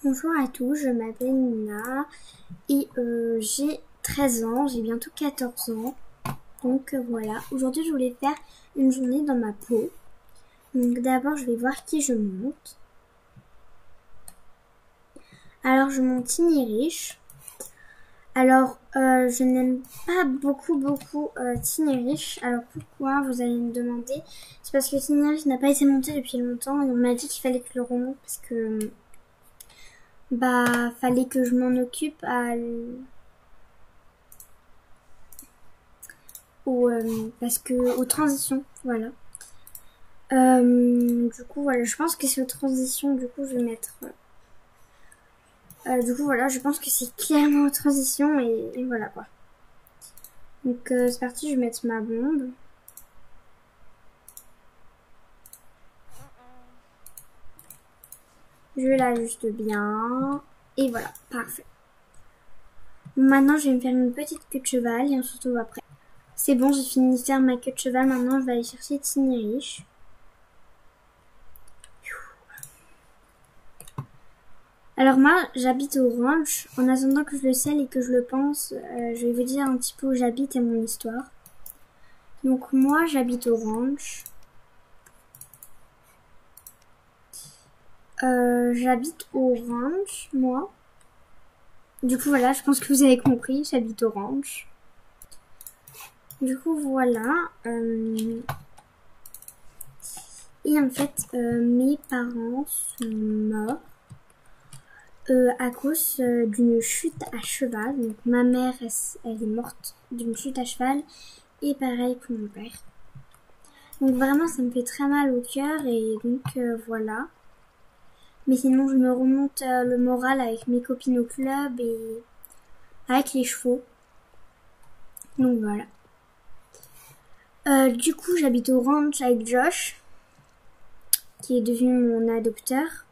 Bonjour à tous, je m'appelle Nina et j'ai 13 ans, j'ai bientôt 14 ans. Donc voilà, aujourd'hui je voulais faire une journée dans ma peau. Donc d'abord je vais voir qui je monte. Alors je monte Tiny Rich. Alors je n'aime pas beaucoup Tiny Rich. Alors pourquoi, vous allez me demander? C'est parce que Tiny Rich n'a pas été monté depuis longtemps et on m'a dit qu'il fallait que je le remonte parce que fallait que je m'en occupe aux transitions, voilà. Du coup, voilà, je pense que c'est aux transitions, du coup, je vais mettre... du coup, voilà, je pense que c'est clairement aux transitions et voilà, quoi. Donc, c'est parti, je vais mettre ma bombe. Je l'ajuste bien. Et voilà, parfait. Maintenant, je vais me faire une petite queue de cheval et on se retrouve après. C'est bon, j'ai fini de faire ma queue de cheval. Maintenant, je vais aller chercher Tiny Rich. Alors moi, j'habite au ranch. En attendant que je le scelle et que je le pense, je vais vous dire un petit peu où j'habite et mon histoire. Donc moi, j'habite au ranch. J'habite au ranch, moi. Du coup, voilà, je pense que vous avez compris, j'habite au ranch. Du coup, voilà. Et en fait, mes parents sont morts à cause d'une chute à cheval. Donc ma mère, elle est morte d'une chute à cheval. Et pareil pour mon père. Donc vraiment, ça me fait très mal au cœur et donc voilà. Mais sinon, je me remonte le moral avec mes copines au club et avec les chevaux. Donc voilà. Du coup, j'habite au ranch avec Josh, qui est devenu mon adopteur.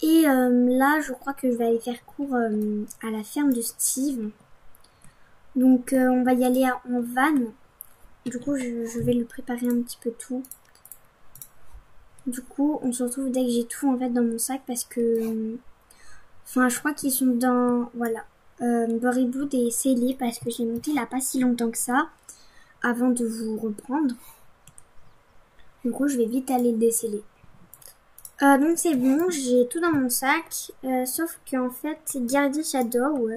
Et là, je crois que je vais aller faire cours à la ferme de Steve. Donc, on va y aller en van. Du coup, je vais lui préparer un petit peu tout. Du coup, on se retrouve dès que j'ai tout en fait dans mon sac parce que... Enfin, je crois qu'ils sont dans... Voilà. Boriblood est scellé parce que j'ai monté il n'y a pas si longtemps que ça. Avant de vous reprendre. Du coup, je vais vite aller le déceler. Donc c'est bon, j'ai tout dans mon sac. Sauf qu'en fait, Gary Shadow...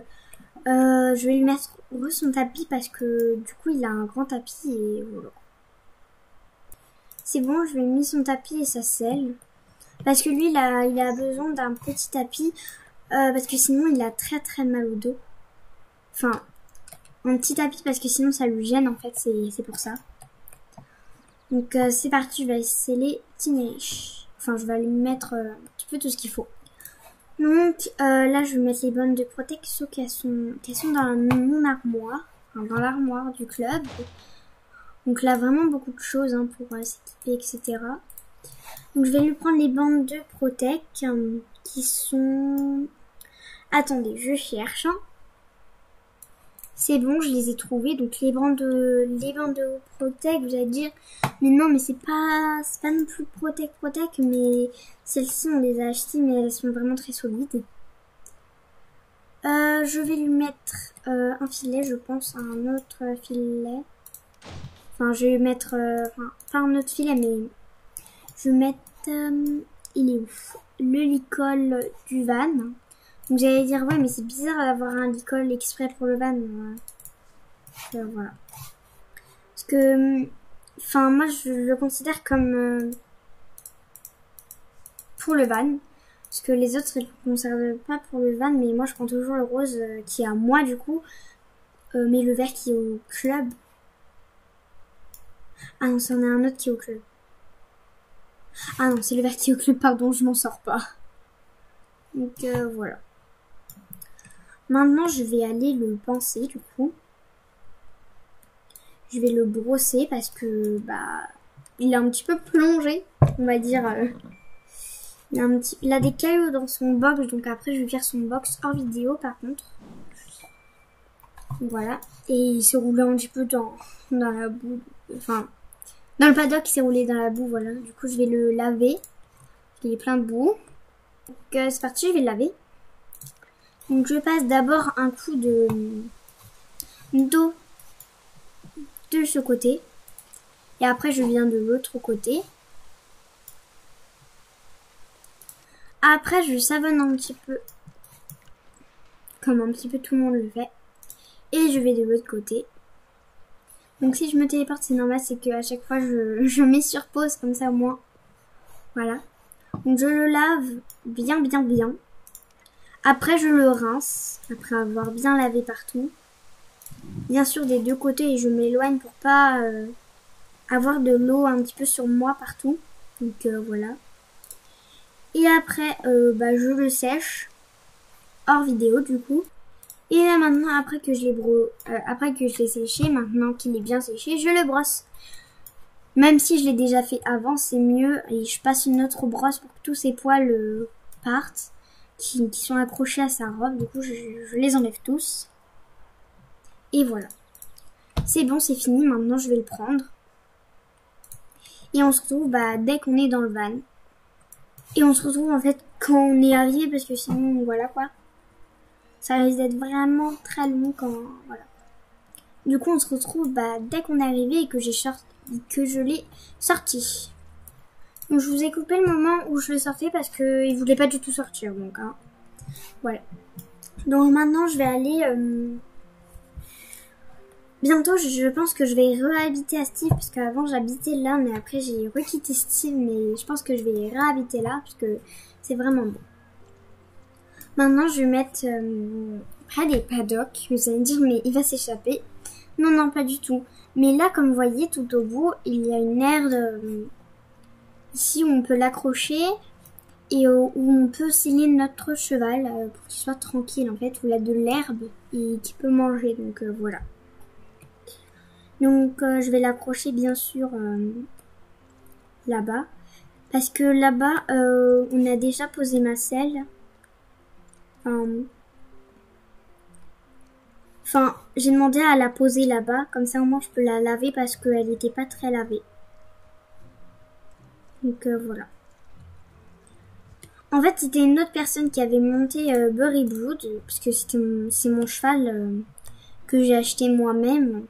je vais lui mettre son tapis parce que du coup, il a un grand tapis et voilà. C'est bon, je lui ai mis son tapis et sa selle. Parce que lui, il a besoin d'un petit tapis. Parce que sinon, il a très très mal au dos. Enfin, un petit tapis parce que sinon, ça lui gêne en fait. C'est pour ça. Donc, c'est parti. Je vais sceller Tiny Rich. Enfin, je vais lui mettre un petit peu tout ce qu'il faut. Donc, là, je vais mettre les bonnes de protection qui sont dans mon armoire. Enfin, dans l'armoire du club. Donc là, vraiment beaucoup de choses hein, pour s'équiper, etc. Donc je vais lui prendre les bandes de Protec qui sont... Attendez, je cherche. C'est bon, je les ai trouvées. Donc les bandes de Protec, vous allez dire, mais non, mais c'est pas non plus Protec, mais celles-ci on les a achetées, mais elles sont vraiment très solides. Je vais lui mettre un filet, je pense, un autre filet. Enfin, je vais mettre... pas un autre filet, mais... Je vais mettre... il est où? Le licol du van. Donc j'allais dire, ouais, mais c'est bizarre d'avoir un licol exprès pour le van. Voilà. Parce que... Enfin, moi, je le considère comme... pour le van. Parce que les autres, ils ne conservent pas pour le van. Mais moi, je prends toujours le rose qui est à moi, du coup. Mais le vert qui est au club. Ah non, c'en est un autre qui est au club. Ah non, c'est le vert qui est au club, pardon, je m'en sors pas. Donc voilà. Maintenant, je vais aller le pincer, du coup. Je vais le brosser parce que, il est un petit peu plongé, on va dire. Il a des cailloux dans son box, donc après, je vais faire son box hors vidéo, par contre. Voilà. Et il s'est roulé un petit peu dans la boue. Enfin, dans le paddock, il s'est roulé dans la boue, voilà. Du coup, je vais le laver. Il est plein de boue. Donc c'est parti, je vais le laver. Donc je passe d'abord un coup d'eau de ce côté. Et après je viens de l'autre côté. Après je savonne un petit peu. Comme un petit peu tout le monde le fait. Et je vais de l'autre côté. Donc si je me téléporte, c'est normal, c'est qu'à chaque fois je mets sur pause, comme ça au moins. Voilà. Donc je le lave bien. Après je le rince, après avoir bien lavé partout. Bien sûr des deux côtés, et je m'éloigne pour pas avoir de l'eau un petit peu sur moi partout. Donc voilà. Et après je le sèche. Hors vidéo du coup. Et là maintenant, après que je l'ai séché, maintenant qu'il est bien séché, je le brosse. Même si je l'ai déjà fait avant, c'est mieux. Et je passe une autre brosse pour que tous ces poils partent, qui sont accrochés à sa robe. Du coup, je les enlève tous. Et voilà. C'est bon, c'est fini. Maintenant, je vais le prendre. Et on se retrouve dès qu'on est dans le van. Et on se retrouve en fait quand on est arrivé, parce que sinon, voilà quoi. Ça risque d'être vraiment très long quand... Voilà. Du coup, on se retrouve dès qu'on est arrivé et que je l'ai sorti. Donc, je vous ai coupé le moment où je le sortais parce qu'il ne voulait pas du tout sortir. Donc, hein. Voilà. Donc, maintenant, je vais aller... Bientôt, je pense que je vais réhabiter à Steve. Parce qu'avant, j'habitais là. Mais après, j'ai requitté Steve. Mais je pense que je vais réhabiter là. Parce que c'est vraiment bon. Maintenant, je vais mettre près des paddocks. Vous allez me dire, mais il va s'échapper. Non, pas du tout. Mais là, comme vous voyez, tout au bout, il y a une aire ici où on peut l'accrocher et où on peut sceller notre cheval pour qu'il soit tranquille, en fait, où il y a de l'herbe et qu'il peut manger. Donc, voilà. Donc, je vais l'accrocher, bien sûr, là-bas. Parce que là-bas, on a déjà posé ma selle. Enfin, j'ai demandé à la poser là-bas, comme ça au moins je peux la laver parce qu'elle n'était pas très lavée. Donc voilà. En fait, c'était une autre personne qui avait monté Bury Blood, parce que c'est mon cheval que j'ai acheté moi-même.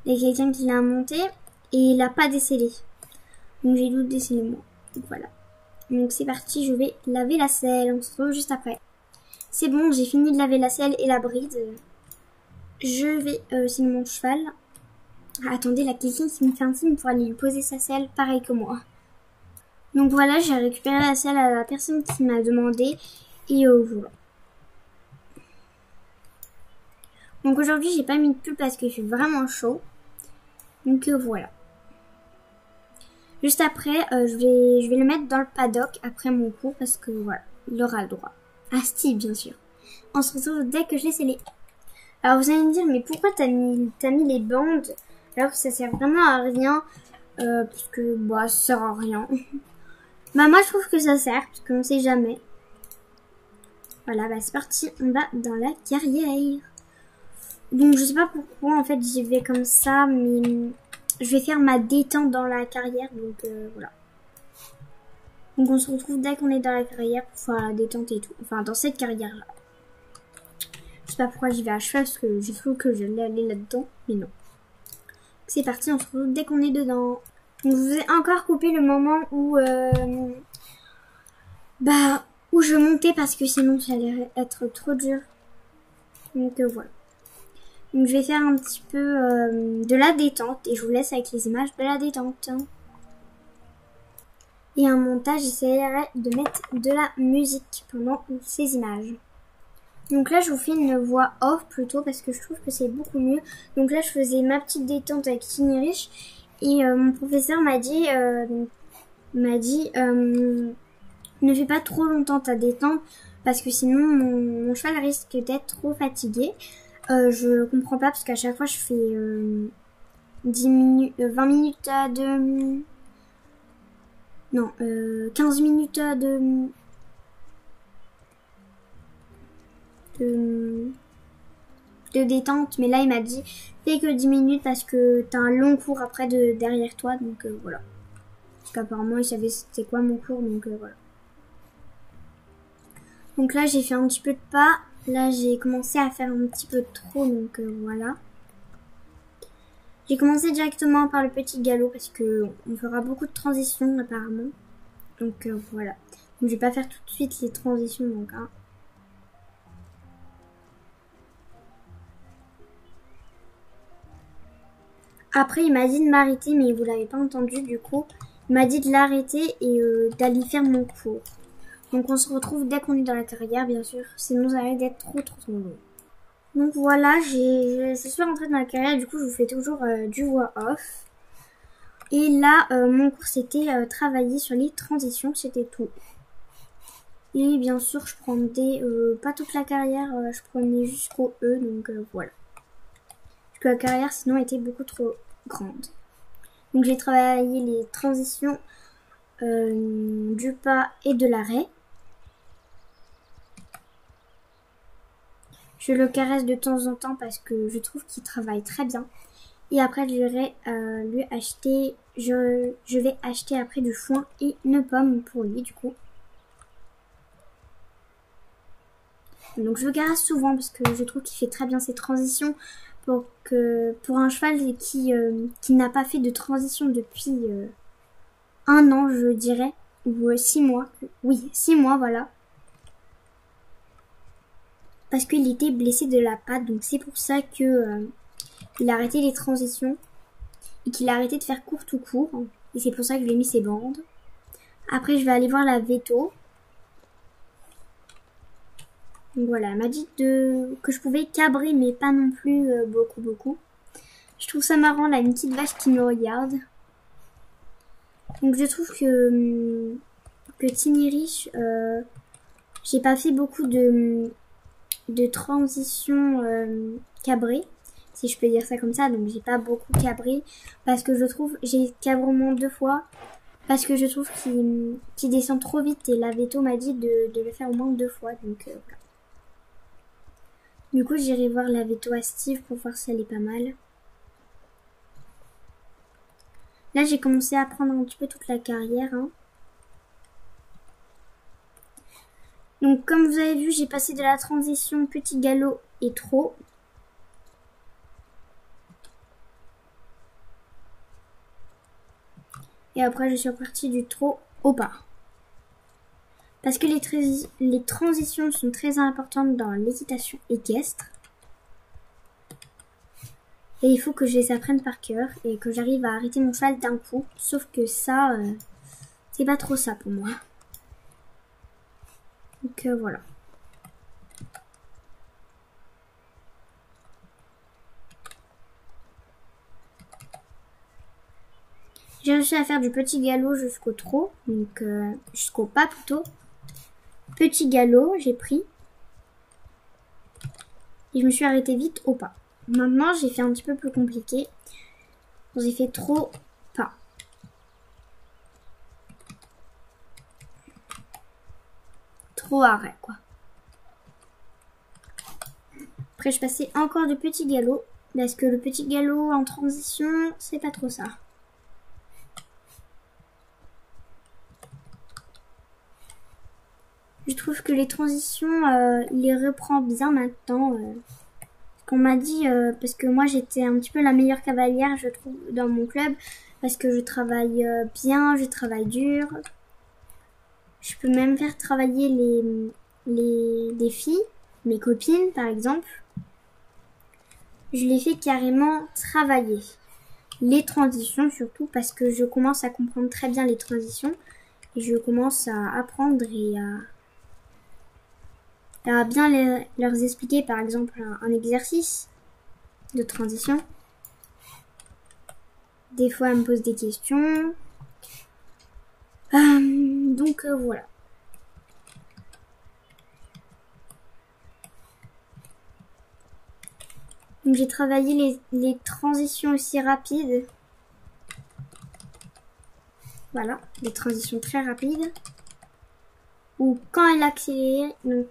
Il y a quelqu'un qui l'a monté et il l'a pas décellé. Donc j'ai dû le déceller moi. Donc voilà. Donc c'est parti, je vais laver la selle. On se retrouve juste après. C'est bon, j'ai fini de laver la selle et la bride. Je vais c'est mon cheval. Ah, attendez, là, quelqu'un qui me fait un signe pour aller lui poser sa selle, pareil que moi. Donc voilà, j'ai récupéré la selle à la personne qui m'a demandé. Et voilà. Donc aujourd'hui, j'ai pas mis de pull parce qu'il fait vraiment chaud. Donc voilà. Juste après, je vais le mettre dans le paddock après mon cours parce que voilà, il aura le droit. À Steve, bien sûr. On se retrouve dès que je l'ai scellé. Alors vous allez me dire, mais pourquoi t'as mis les bandes alors que ça sert vraiment à rien parce que ça sert à rien. Moi je trouve que ça sert parce qu'on sait jamais. Voilà, c'est parti, on va dans la carrière. Donc je sais pas pourquoi en fait j'y vais comme ça, mais je vais faire ma détente dans la carrière, donc voilà. Donc on se retrouve dès qu'on est dans la carrière pour faire la détente et tout. Enfin dans cette carrière là. Je sais pas pourquoi j'y vais à cheval parce que j'ai cru que je l'allais aller là-dedans, mais non. C'est parti, on se retrouve dès qu'on est dedans. Donc je vous ai encore coupé le moment où où je montais parce que sinon ça allait être trop dur. Donc voilà. Donc je vais faire un petit peu de la détente et je vous laisse avec les images de la détente. Et en montage, j'essaierai de mettre de la musique pendant ces images. Donc là, je vous fais une voix off plutôt parce que je trouve que c'est beaucoup mieux. Donc là, je faisais ma petite détente avec Kinrich et mon professeur m'a dit ne fais pas trop longtemps ta détente parce que sinon mon cheval risque d'être trop fatigué. Je comprends pas parce qu'à chaque fois je fais 10 minutes, 20 minutes de... Non, 15 minutes de détente, mais là il m'a dit fais que 10 minutes parce que t'as un long cours après derrière toi, donc voilà. Parce qu'apparemment il savait c'était quoi mon cours, donc voilà. Donc là, j'ai fait un petit peu de pas. Là, j'ai commencé à faire un petit peu trop, donc voilà. J'ai commencé directement par le petit galop parce que on fera beaucoup de transitions apparemment. Donc voilà. Donc je vais pas faire tout de suite les transitions donc hein. Après il m'a dit de m'arrêter mais vous l'avez pas entendu du coup. Il m'a dit de l'arrêter et d'aller faire mon cours. Donc on se retrouve dès qu'on est dans la carrière bien sûr. Sinon ça risque d'être trop long. Donc voilà, je suis rentrée dans la carrière, du coup je vous fais toujours du voix off. Et là, mon cours c'était travailler sur les transitions, c'était tout. Et bien sûr, je prendais pas toute la carrière, je prenais jusqu'au E, donc voilà. Parce que la carrière sinon était beaucoup trop grande. Donc j'ai travaillé les transitions du pas et de l'arrêt. Je le caresse de temps en temps parce que je trouve qu'il travaille très bien. Et après, je vais lui acheter, je vais acheter après du foin et une pomme pour lui du coup. Donc je le caresse souvent parce que je trouve qu'il fait très bien ses transitions pour un cheval qui n'a pas fait de transition depuis 1 an, je dirais, ou 6 mois. Oui, 6 mois, voilà. Parce qu'il était blessé de la patte, donc c'est pour ça que il a arrêté les transitions et qu'il a arrêté de faire court tout court. Et c'est pour ça que je lui ai mis ses bandes. Après, je vais aller voir la veto. Donc voilà, elle m'a dit que je pouvais cabrer, mais pas non plus beaucoup. Je trouve ça marrant, là, une petite vache qui me regarde. Donc je trouve que Tiny Rich, j'ai pas fait beaucoup de transitions cabrées, si je peux dire ça comme ça. Donc j'ai pas beaucoup cabré, parce que je trouve, j'ai cabré au moins 2 fois, parce que je trouve qu'il descend trop vite, et la veto m'a dit de le faire au moins 2 fois, donc voilà. Du coup, j'irai voir la veto à Steve pour voir si elle est pas mal. Là, j'ai commencé à prendre un petit peu toute la carrière. Hein. Donc, comme vous avez vu, j'ai passé de la transition petit galop et trot. Et après, je suis repartie du trot au pas. Parce que les transitions sont très importantes dans l'équitation équestre. Et il faut que je les apprenne par cœur et que j'arrive à arrêter mon cheval d'un coup. Sauf que ça, c'est pas trop ça pour moi. Donc voilà. J'ai réussi à faire du petit galop jusqu'au trot. Donc jusqu'au pas plutôt. Petit galop, j'ai pris. Et je me suis arrêtée vite au pas. Maintenant, j'ai fait un petit peu plus compliqué. J'ai fait trop pas. Trop arrêt, quoi. Après, je passais encore du petit galop. Parce que le petit galop en transition, c'est pas trop ça. Je trouve que les transitions, il les reprend bien maintenant. Qu'on m'a dit, parce que moi j'étais un petit peu la meilleure cavalière, je trouve, dans mon club. Parce que je travaille bien, je travaille dur. Je peux même faire travailler les filles, mes copines par exemple. Je les fais carrément travailler. Les transitions surtout, parce que je commence à comprendre très bien les transitions. Et je commence à apprendre et à bien leur expliquer par exemple un exercice de transition. Des fois elle me pose des questions. Donc voilà. Donc j'ai travaillé les transitions aussi rapides. Voilà, des transitions très rapides. Ou quand elle accélère, donc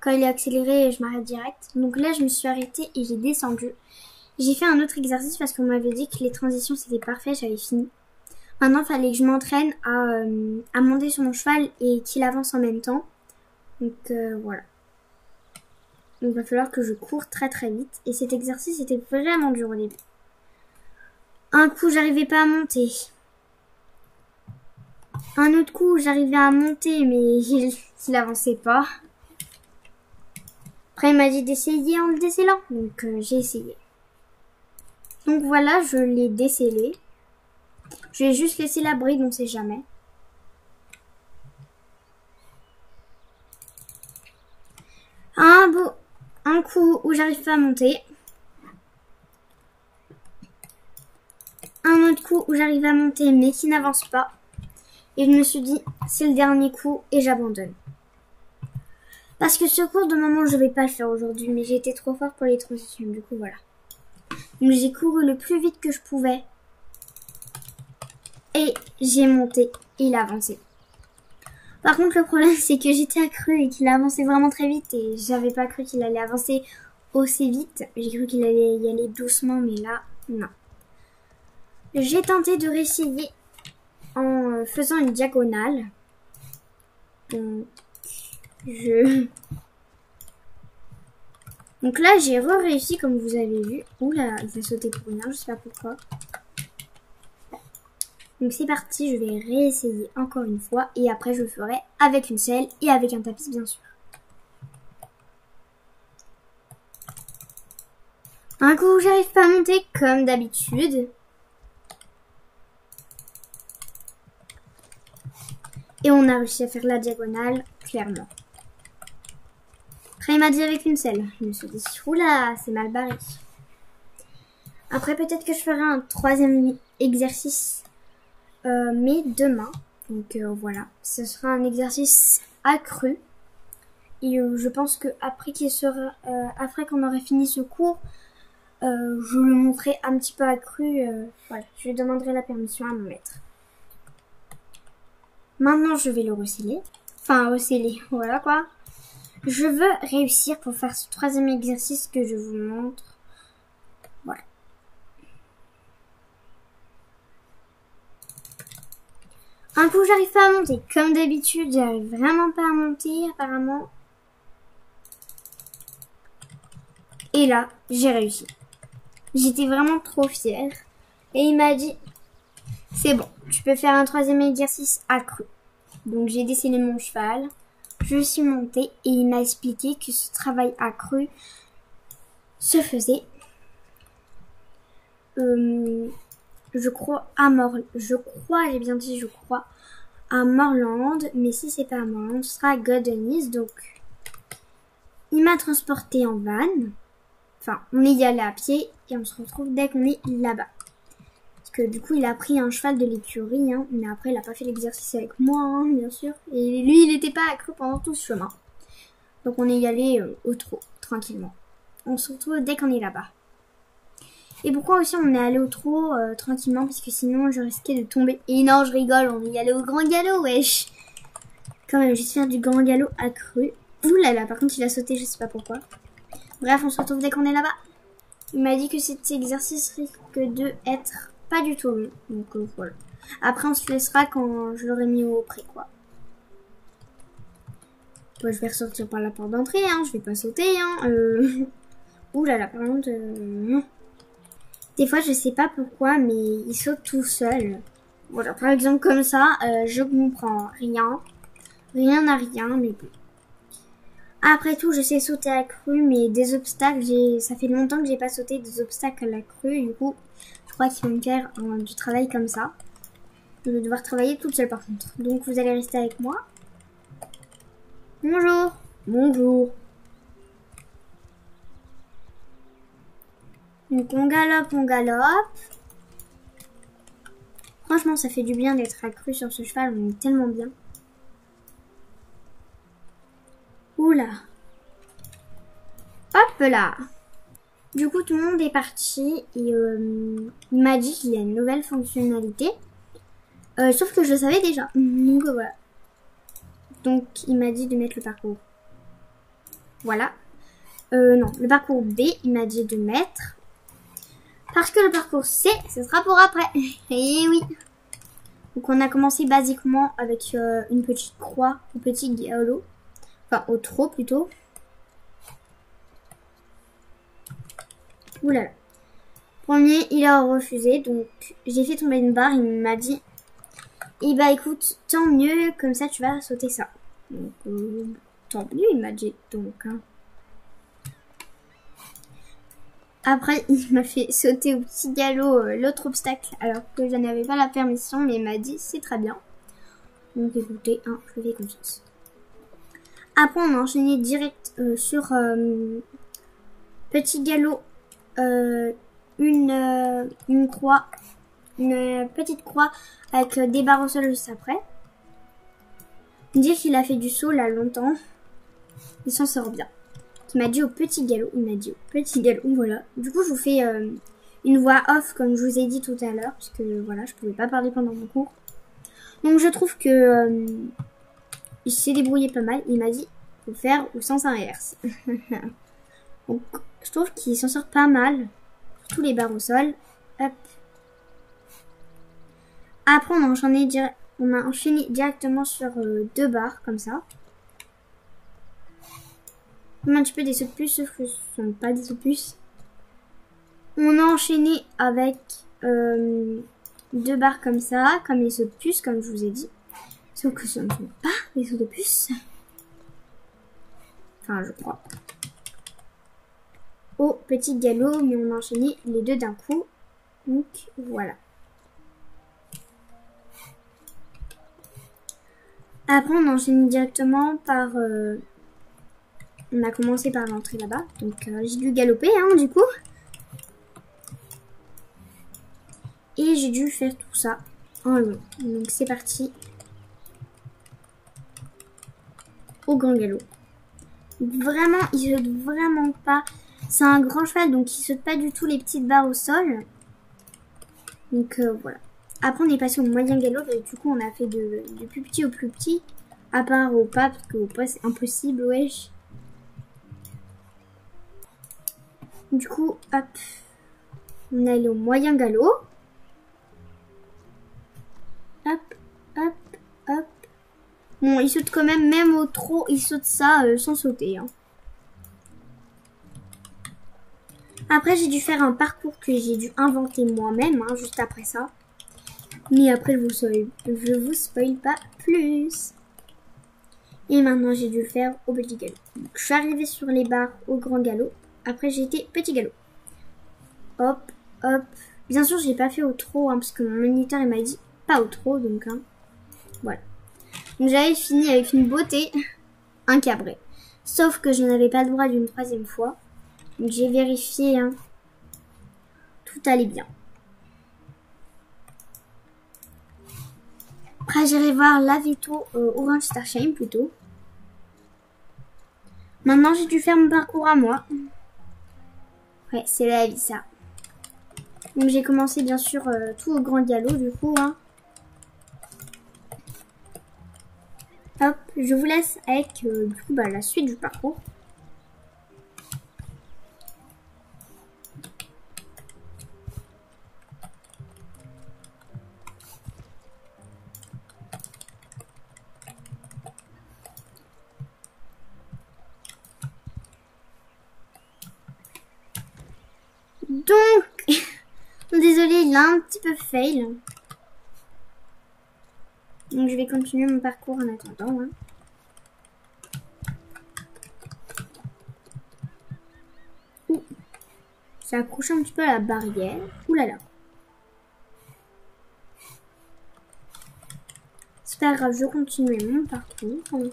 quand il est accéléré, je m'arrête direct. Donc là, je me suis arrêtée et j'ai descendu. J'ai fait un autre exercice parce qu'on m'avait dit que les transitions c'était parfait, j'avais fini. Maintenant, il fallait que je m'entraîne à monter sur mon cheval et qu'il avance en même temps. Donc voilà. Donc il va falloir que je cours très très vite. Et cet exercice était vraiment dur au début. Un coup, j'arrivais pas à monter. Un autre coup, j'arrivais à monter, mais il avançait pas. Après, il m'a dit d'essayer en le décellant. Donc j'ai essayé. Donc voilà, je l'ai décellé. Je vais juste laisser la bride, on sait jamais. Un coup où j'arrive pas à monter. Un autre coup où j'arrive à monter mais qui n'avance pas. Et je me suis dit, c'est le dernier coup et j'abandonne. Parce que ce cours de moment, je vais pas le faire aujourd'hui, mais j'ai été trop fort pour les transitions, du coup voilà. Donc j'ai couru le plus vite que je pouvais. Et j'ai monté et il a avancé. Par contre, le problème, c'est que j'étais accru et qu'il a avancé vraiment très vite et j'avais pas cru qu'il allait avancer aussi vite. J'ai cru qu'il allait y aller doucement, mais là, non. J'ai tenté de réessayer en faisant une diagonale. Donc là, j'ai réussi comme vous avez vu. Oula, il a sauté pour rien, je sais pas pourquoi. Donc c'est parti, je vais réessayer encore une fois. Et après, je le ferai avec une selle et avec un tapis, bien sûr. Un coup, j'arrive pas à monter comme d'habitude. Et on a réussi à faire la diagonale, clairement. Après, il m'a dit avec une selle. Je me suis dit, oula, c'est mal barré. Après, peut-être que je ferai un troisième exercice, mais demain. Donc voilà, ce sera un exercice accru. Et je pense que après qu'on aurait fini ce cours, je le montrerai un petit peu accru. Voilà, je lui demanderai la permission à mon maître. Maintenant, je vais le resceller. Enfin, resceller, voilà quoi. Je veux réussir pour faire ce troisième exercice que je vous montre. Voilà. Un coup, j'arrive pas à monter. Comme d'habitude, j'arrive vraiment pas à monter, apparemment. Et là, j'ai réussi. J'étais vraiment trop fière. Et il m'a dit, c'est bon, tu peux faire un troisième exercice accru. Donc j'ai dessiné mon cheval, je suis montée et il m'a expliqué que ce travail accru se faisait, je crois à Morland, mais si c'est pas à Morland, ce sera à Godenies. Donc il m'a transporté en van. Enfin, on est y allé à pied et on se retrouve dès qu'on est là-bas. Parce que du coup, il a pris un cheval de l'écurie, hein, mais après, il a pas fait l'exercice avec moi, hein, bien sûr. Et lui, il n'était pas accru pendant tout ce chemin. Donc, on est y allé au trot, tranquillement. On se retrouve dès qu'on est là-bas. Et pourquoi aussi on est allé au trot tranquillement? Parce que sinon, je risquais de tomber. Et non, je rigole, on est y allé au grand galop, wesh. Quand même, juste faire du grand galop accru. Ouh là là, par contre, il a sauté, je sais pas pourquoi. Bref, on se retrouve dès qu'on est là-bas. Il m'a dit que cet exercice risque de être pas du tout long. Donc voilà. Après, on se laissera quand je l'aurai mis au pré, quoi. Bon, je vais ressortir par la porte d'entrée, hein. Je vais pas sauter, hein. Ouh là là, par contre... Des fois, je sais pas pourquoi, mais il saute tout seul. Voilà, par exemple, comme ça, je comprends rien. Rien à rien, mais bon. Après tout, je sais sauter à la crue, mais des obstacles, ça fait longtemps que j'ai pas sauté des obstacles à la crue. Du coup, je crois qu'ils vont me faire du travail comme ça. Je vais devoir travailler toute seule par contre. Donc, vous allez rester avec moi. Bonjour. Bonjour. Donc, on galope, on galope. Franchement, ça fait du bien d'être accru sur ce cheval. On est tellement bien. Oula. Hop là. Du coup, tout le monde est parti et il m'a dit qu'il y a une nouvelle fonctionnalité. Sauf que je le savais déjà. Donc voilà. Donc il m'a dit de mettre le parcours. Voilà. Non, le parcours B, il m'a dit de mettre. Parce que le parcours C, ce sera pour après. Et oui. Donc on a commencé basiquement avec une petite croix, un petit galop. Enfin, au trot plutôt. Oulala. Premier, il a refusé, donc j'ai fait tomber une barre, il m'a dit, eh bah écoute, tant mieux, comme ça tu vas sauter ça. Donc, tant mieux, il m'a dit, donc. Hein. Après, il m'a fait sauter au petit galop l'autre obstacle, alors que je n'avais pas la permission, mais il m'a dit, c'est très bien. Donc écoutez, hein, je lui fais confiance. Après, on a enchaîné direct sur petit galop, une croix, une petite croix avec des barres au sol juste après. Dire qu'il a fait du saut là longtemps, il s'en sort bien. Il m'a dit au petit galop, voilà. Du coup, je vous fais une voix off comme je vous ai dit tout à l'heure, parce que voilà, je pouvais pas parler pendant mon cours. Donc je trouve que il s'est débrouillé pas mal. Il m'a dit faut faire au sens inverse. Donc je trouve qu'il s'en sort pas mal. Tous les barres au sol. Hop. Après on a enchaîné directement sur 2 barres comme ça. Comme un petit peu des sauts de puce, sauf que ce ne sont pas des sauts de puce. On a enchaîné avec 2 barres comme ça, comme les sauts de puce, comme je vous ai dit. Sauf que ce ne sont pas des sauts de puce. Enfin, je crois. Au petit galop, mais on a enchaîné les 2 d'un coup. Donc, voilà. Après, on a enchaîné directement par... on a commencé par l'entrée là-bas. Donc, j'ai dû galoper, hein, du coup. Et j'ai dû faire tout ça en long. Donc, c'est parti. Au grand galop. Vraiment, il saute vraiment pas. C'est un grand cheval, donc il saute pas du tout les petites barres au sol. Donc voilà. Après, on est passé au moyen galop. Et du coup, on a fait du plus petit au plus petit. À part au pas, parce qu'au pas, c'est impossible, wesh. Du coup, hop. On est allé au moyen galop. Hop, hop, hop. Bon, il saute quand même au trot, il saute ça sans sauter. Hein. Après, j'ai dû faire un parcours que j'ai dû inventer moi-même, hein, juste après ça. Mais après, je vous spoil pas plus. Et maintenant, j'ai dû le faire au petit galop. Donc, je suis arrivée sur les barres au grand galop. Après, j'ai été petit galop. Hop, hop. Bien sûr, je l'ai pas fait au trot, hein, parce que mon moniteur, il m'a dit pas au trot, donc hein, voilà. Donc j'avais fini avec une beauté, un cabré. Sauf que je n'avais pas le droit d'une 3e fois. Donc j'ai vérifié, hein. Tout allait bien. Après j'irai voir la Veto Orange Starshine plutôt. Maintenant j'ai dû faire mon parcours à moi. Ouais, c'est la vie ça. Donc j'ai commencé bien sûr tout au grand galop du coup, hein. Hop, je vous laisse avec du coup, la suite du parcours. Donc, désolée, il a un petit peu fail. Donc je vais continuer mon parcours en attendant. Hein. Ouh, ça accroche un petit peu à la barrière. Ouh là là. C'est pas grave, je continue mon parcours.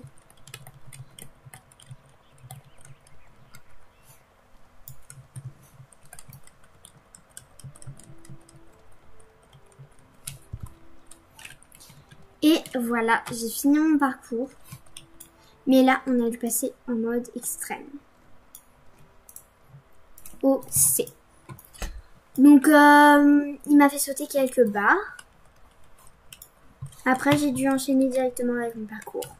Et voilà, j'ai fini mon parcours. Mais là, on a dû passer en mode extrême. Au C. Donc, il m'a fait sauter quelques barres. Après, j'ai dû enchaîner directement avec mon parcours.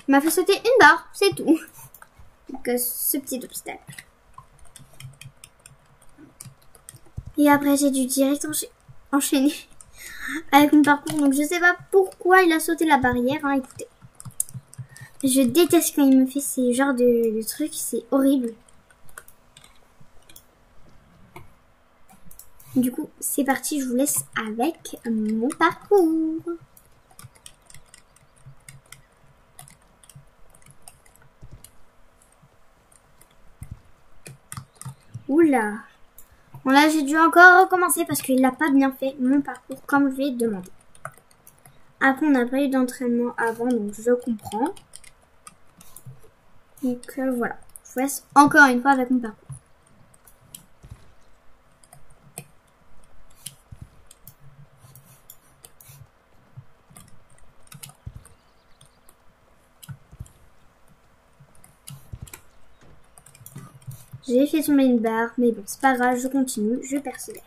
Il m'a fait sauter une barre, c'est tout. Donc, ce petit obstacle. Et après, j'ai dû direct enchaîner avec mon parcours. Donc, je sais pas pourquoi il a sauté la barrière. Hein, écoutez. Je déteste quand il me fait ces genres de trucs, c'est horrible. Du coup, c'est parti, je vous laisse avec mon parcours. Oula. Bon là, j'ai dû encore recommencer parce qu'il n'a pas bien fait mon parcours comme je lui ai demandé. Après, on n'a pas eu d'entraînement avant, donc je comprends. Donc voilà, je vous laisse encore une fois avec mon parcours. J'ai fait tomber une barre, mais bon, c'est pas grave, je continue, je persévère.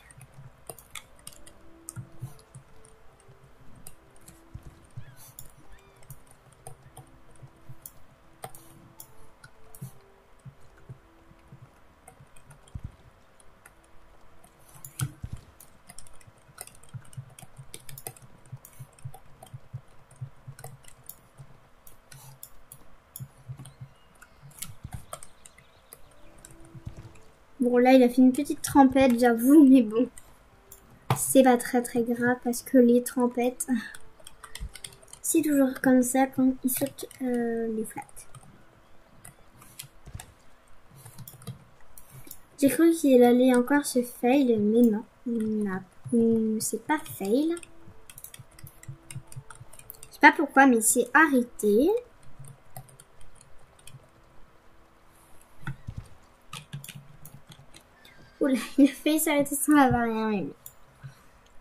Bon, là, il a fait une petite trempette, j'avoue, mais bon. C'est pas très grave parce que les trempettes, c'est toujours comme ça quand ils sautent les flats. J'ai cru qu'il allait encore se fail, mais non. C'est pas fail. Je sais pas pourquoi, mais c'est arrêté. Oula, il a failli s'arrêter sans avoir rien aimé.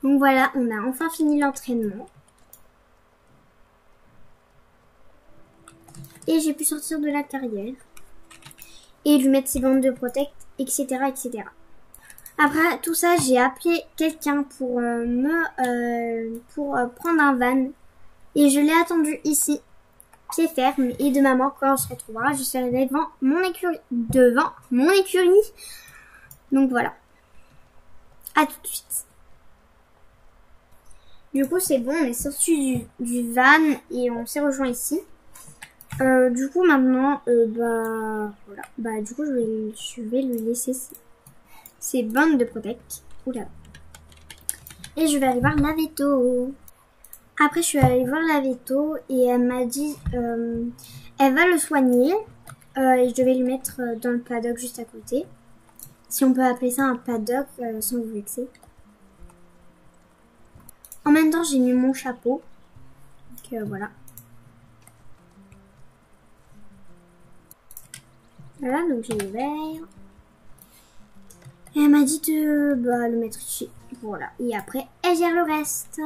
Donc voilà, on a enfin fini l'entraînement. Et j'ai pu sortir de la carrière. Et lui mettre ses bandes de protect, etc. etc. Après tout ça, j'ai appelé quelqu'un pour prendre un van. Et je l'ai attendu ici, pied ferme. Et de maman, quand on se retrouvera, je serai devant mon écurie. Donc voilà. À tout de suite. Du coup, c'est bon, on est sorti du van et on s'est rejoint ici. Du coup, maintenant, voilà. Bah, du coup, je vais lui laisser ses bandes de protect. Oula. Et je vais aller voir la veto. Après, je suis allée voir la veto et elle m'a dit, elle va le soigner. Et je devais lui mettre dans le paddock juste à côté. Si on peut appeler ça un paddock sans vous vexer. En même temps, j'ai mis mon chapeau. Donc voilà. Voilà, donc j'ai ouvert. Et elle m'a dit de le mettre ici. Voilà. Et après, elle gère le reste.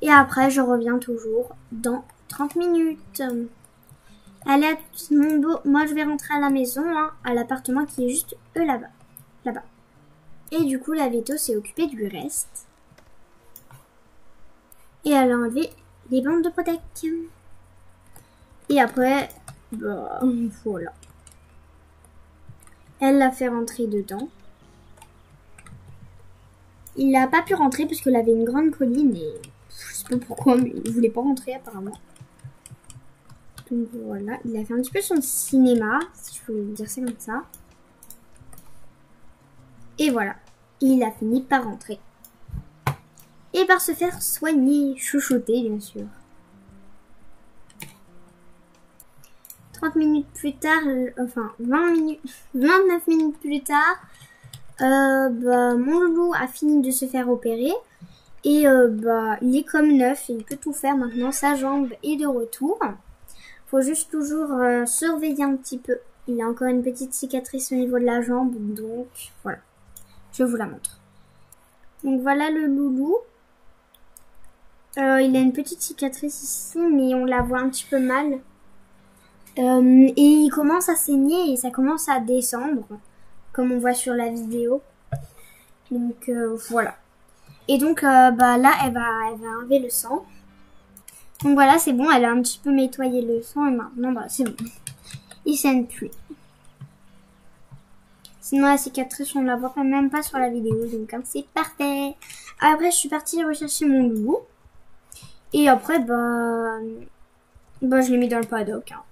Et après, je reviens toujours dans 30 minutes. Allez, à tout de suite, mon beau. Moi, je vais rentrer à la maison, hein, à l'appartement qui est juste là-bas. Là-bas. Et du coup, la veto s'est occupée du reste. Et elle a enlevé les bandes de protect. Et après, voilà. Elle l'a fait rentrer dedans. Il n'a pas pu rentrer parce qu'il avait une grande colline et je sais pas pourquoi, mais il voulait pas rentrer apparemment. Donc voilà, il a fait un petit peu son cinéma, si je peux dire ça comme ça. Et voilà, il a fini par rentrer. Et par se faire soigner, chouchouter bien sûr. 30 minutes plus tard, enfin 29 minutes plus tard, mon loulou a fini de se faire opérer. Et il est comme neuf et il peut tout faire maintenant, sa jambe est de retour. Faut juste toujours surveiller un petit peu. Il a encore une petite cicatrice au niveau de la jambe, donc voilà. Je vous la montre. Donc voilà le loulou. Il a une petite cicatrice ici, mais on la voit un petit peu mal. Et il commence à saigner et ça commence à descendre, comme on voit sur la vidéo. Donc voilà. Et donc là, elle va enlever le sang. Donc voilà, c'est bon, elle a un petit peu nettoyé le sang et maintenant, c'est bon. Il saigne plus. Sinon, la cicatrice, on la voit quand même pas sur la vidéo, donc c'est parfait. Après, je suis partie rechercher mon loulou. Et après, Bah, je l'ai mis dans le paddock. Hein.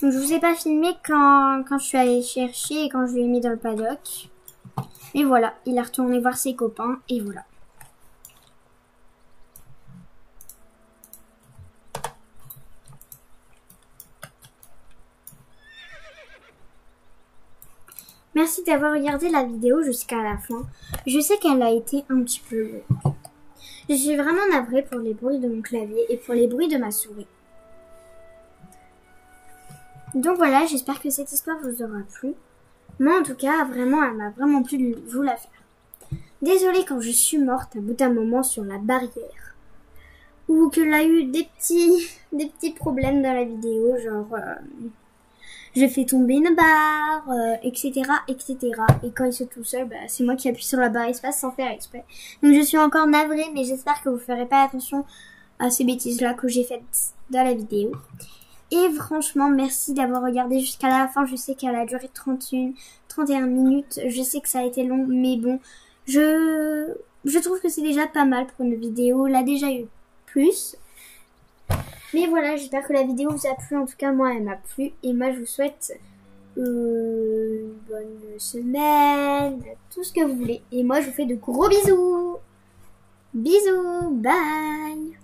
Donc, je vous ai pas filmé quand je suis allée chercher et quand je l'ai mis dans le paddock. Mais voilà, il est retourné voir ses copains et voilà. Merci d'avoir regardé la vidéo jusqu'à la fin. Je sais qu'elle a été un petit peu longue. Je suis vraiment navrée pour les bruits de mon clavier et pour les bruits de ma souris. Donc voilà, j'espère que cette histoire vous aura plu. Moi en tout cas, vraiment, elle m'a vraiment plu de vous la faire. Désolée quand je suis morte à bout d'un moment sur la barrière. Ou qu'elle a eu des petits problèmes dans la vidéo, genre... je fais tomber une barre, etc., etc. Et quand il se tout seul, bah, c'est moi qui appuie sur la barre espace sans faire exprès. Donc je suis encore navrée, mais j'espère que vous ferez pas attention à ces bêtises-là que j'ai faites dans la vidéo. Et franchement, merci d'avoir regardé jusqu'à la fin. Je sais qu'elle a duré 31 minutes. Je sais que ça a été long, mais bon, je trouve que c'est déjà pas mal pour une vidéo. Elle a déjà eu plus. Mais voilà, j'espère que la vidéo vous a plu. En tout cas, moi, elle m'a plu. Et moi, je vous souhaite une bonne semaine, tout ce que vous voulez. Et moi, je vous fais de gros bisous. Bisous, bye.